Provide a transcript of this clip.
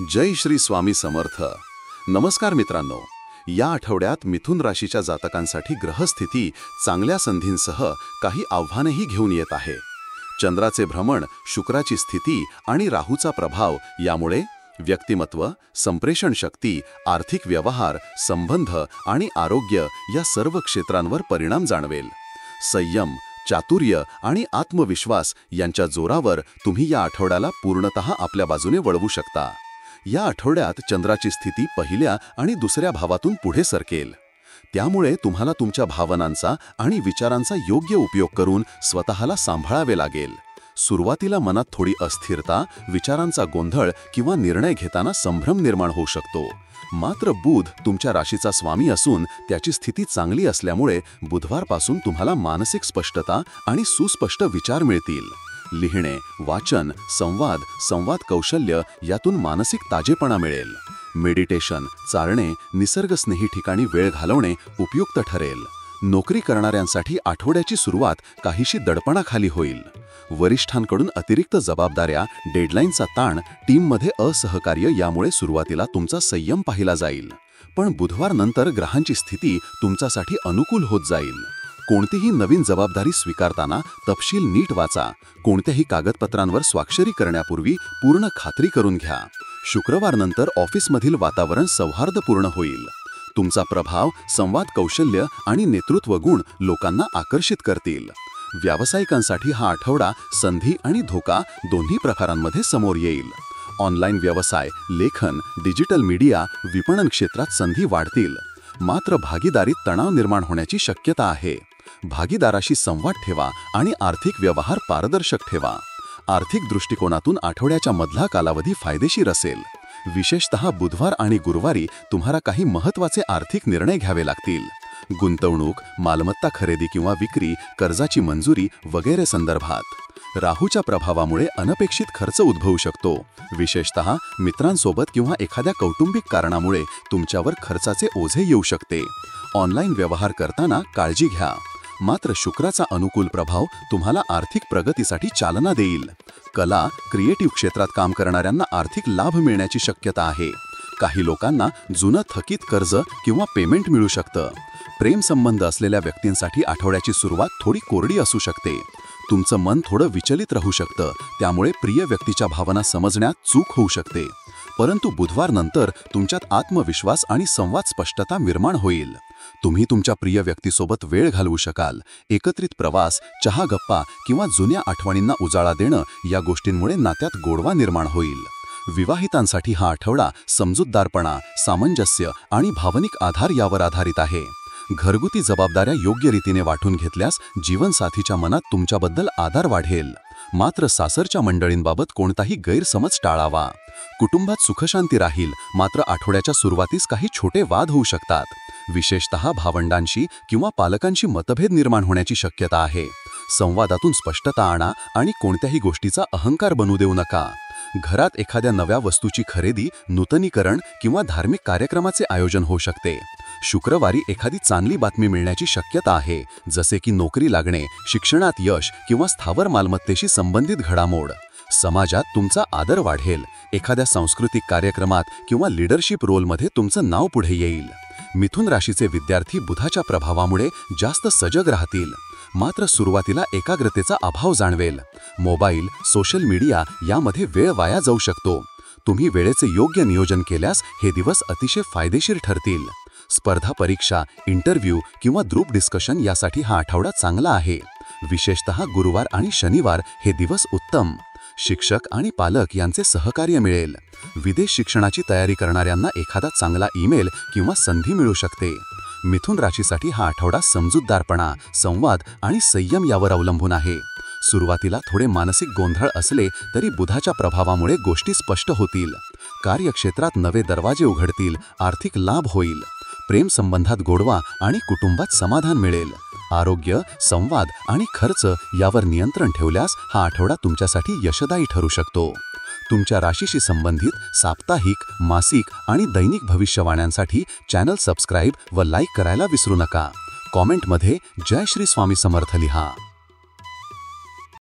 जय श्री स्वामी समर्थ. नमस्कार मित्रांनो. या आठवड्यात मिथुन राशीच्या जातकांसाठी ग्रहस्थिती चांगल्या संधींसह काही आव्हानेही घेऊन येत आहे. चंद्राचे भ्रमण, शुक्राची स्थिती आणि राहूचा प्रभाव यामुळे व्यक्तिमत्व, संप्रेषण शक्ती, आर्थिक व्यवहार, संबंध आणि आरोग्य या सर्व क्षेत्रांवर परिणाम जाणवेल. संयम, चातुर्य आणि आत्मविश्वास यांच्या जोरावर तुम्ही या आठवड्याला पूर्णतः आपल्या बाजूने वळवू शकता. या आठवड्यात चंद्राची स्थिती पहिल्या आणि दुसऱ्या भावातून पुढे सरकेल. त्यामुळे तुम्हाला तुमच्या भावनांचा आणि विचारांचा योग्य उपयोग करून स्वतःला सांभाळावे लागेल. सुरुवातीला मनात थोडी अस्थिरता, विचारांचा गोंधळ किंवा निर्णय घेताना संभ्रम निर्माण होऊ शकतो. मात्र बुध तुमच्या राशीचा स्वामी असून त्याची स्थिती चांगली असल्यामुळे बुधवारपासून तुम्हाला मानसिक स्पष्टता आणि सुस्पष्ट विचार मिळतील. लिहिणे, वाचन, संवाद कौशल्य यातून मानसिक ताजेपणा मिळेल. मेडिटेशन, चालणे, निसर्गस्नेही ठिकाणी वेळ घालवणे उपयुक्त ठरेल. नोकरी करणाऱ्यांसाठी आठवड्याची सुरुवात काहीशी दडपणाखाली होईल. वरिष्ठांकडून अतिरिक्त जबाबदाऱ्या, डेडलाईनचा ताण, टीममध्ये असहकार्य यामुळे सुरुवातीला तुमचा संयम पाहिला जाईल. पण बुधवारनंतर ग्रहांची स्थिती तुमच्यासाठी अनुकूल होत जाईल. कोणतीही नवीन जबाबदारी स्वीकारताना तपशील नीट वाचा. कोणत्याही कागदपत्रांवर स्वाक्षरी करण्यापूर्वी पूर्ण खात्री करून घ्या. शुक्रवारनंतर ऑफिसमधील वातावरण सौहार्दपूर्ण होईल. तुमचा प्रभाव, संवाद कौशल्य आणि नेतृत्व गुण लोकांना आकर्षित करतील. व्यावसायिकांसाठी हा आठवडा संधी आणि धोका दोन्ही प्रकारांमध्ये समोर येईल. ऑनलाईन व्यवसाय, लेखन, डिजिटल मीडिया, विपणन क्षेत्रात संधी वाढतील. मात्र भागीदारीत तणाव निर्माण होण्याची शक्यता आहे. भागीदाराशी संवाद ठेवा आणि आर्थिक व्यवहार पारदर्शक ठेवा. आर्थिक दृष्टिकोनातून आठवड्याच्या मधला कालावधी फायदेशीर असेल. विशेषतः बुधवार आणि गुरुवारी तुम्हाला काही महत्त्वाचे आर्थिक निर्णय घ्यावे लागतील. गुंतवणूक, मालमत्ता खरेदी किंवा विक्री, कर्जाची मंजुरी वगैरे संदर्भात. राहूच्या प्रभावामुळे अनपेक्षित खर्च उद्भवू शकतो. विशेषतः मित्रांसोबत किंवा एखाद्या कौटुंबिक कारणामुळे तुमच्यावर खर्चाचे ओझे येऊ शकते. ऑनलाईन व्यवहार करताना काळजी घ्या. मात्र शुक्राचा अनुकूल प्रभाव तुम्हाला आर्थिक प्रगतीसाठी चालना देईल. कला, क्रिएटिव्ह क्षेत्रात काम करणाऱ्यांना आर्थिक लाभ मिळण्याची शक्यता आहे. काही लोकांना जुनं थकीत कर्ज किंवा पेमेंट मिळू शकतं. प्रेम संबंध असलेल्या व्यक्तींसाठी आठवड्याची सुरुवात थोडी कोरडी असू शकते. तुमचं मन थोडं विचलित राहू शकतं. त्यामुळे प्रिय व्यक्तीच्या भावना समजण्यात चूक होऊ शकते. परंतु बुधवारनंतर तुमच्यात आत्मविश्वास आणि संवाद स्पष्टता निर्माण होईल. तुम्ही तुमच्या प्रिय व्यक्तीसोबत वेळ घालवू शकाल. एकत्रित प्रवास, चहा गप्पा किंवा जुन्या आठवणींना उजाळा देणं या गोष्टींमुळे नात्यात गोडवा निर्माण होईल. विवाहितांसाठी हा आठवडा समजूतदारपणा, सामंजस्य आणि भावनिक आधार यावर आधारित आहे. घरगुती जबाबदाऱ्या योग्य रीतीने वाटून घेतल्यास जीवनसाथीच्या मनात तुमच्याबद्दल आदर वाढेल. मात्र सासरच्या मंडळींबाबत कोणताही गैरसमज टाळावा. कुटुंबात सुखशांती राहील. मात्र आठवड्याच्या सुरुवातीस काही छोटे वाद होऊ शकतात. विशेषतः भावंडांशी किंवा पालकांशी मतभेद निर्माण होण्याची शक्यता आहे. संवादातून स्पष्टता आणा आणि कोणत्याही गोष्टीचा अहंकार बनू देऊ नका. घरात एखाद्या नव्या वस्तूची खरेदी, नूतनीकरण किंवा धार्मिक कार्यक्रमाचे आयोजन होऊ शकते. शुक्रवारी एखादी चांगली बातमी मिळण्याची शक्यता आहे, जसे की नोकरी लागणे, शिक्षणात यश किंवा स्थावर मालमत्तेशी संबंधित घडामोड. समाजात तुमचा आदर वाढेल. एखाद्या सांस्कृतिक कार्यक्रमात किंवा लीडरशिप रोलमध्ये तुमचं नाव पुढे येईल. मिथुन राशीचे विद्यार्थी बुधाच्या प्रभावामुळे जास्त सजग राहतील. मात्र सुरुवातीला एकाग्रतेचा अभाव जाणवेल. मोबाईल, सोशल मीडिया यामध्ये वेळ वाया जाऊ शकतो. तुम्ही वेळेचे योग्य नियोजन केल्यास हे दिवस अतिशय फायदेशीर ठरतील. स्पर्धा परीक्षा, इंटरव्ह्यू किंवा ग्रुप डिस्कशन यासाठी हा आठवडा चांगला आहे. विशेषतः गुरुवार आणि शनिवार हे दिवस उत्तम. शिक्षक आणि पालक यांचे सहकार्य मिळेल. विदेश शिक्षणाची तयारी करणाऱ्यांना एखादा चांगला ईमेल किंवा संधी मिळू शकते. मिथुन राशीसाठी हा आठवडा समजूतदारपणा, संवाद आणि संयम यावर अवलंबून आहे. सुरुवातीला थोडे मानसिक गोंधळ असले तरी बुधाच्या प्रभावामुळे गोष्टी स्पष्ट होतील. कार्यक्षेत्रात नवे दरवाजे उघडतील. आर्थिक लाभ होईल. प्रेम संबंधात गोडवा आणि कुटुंबात समाधान मिळेल. आरोग्य, संवाद आणि खर्च यावर नियंत्रण ठेवल्यास हा आठवडा तुमच्यासाठी यशदायी ठरू शकतो. तुमच्या राशीशी संबंधित साप्ताहिक, मासिक आणि दैनिक भविष्यवाण्यांसाठी चॅनल सबस्क्राईब व लाईक करायला विसरू नका. कॉमेंटमध्ये जय श्री स्वामी समर्थ लिहा.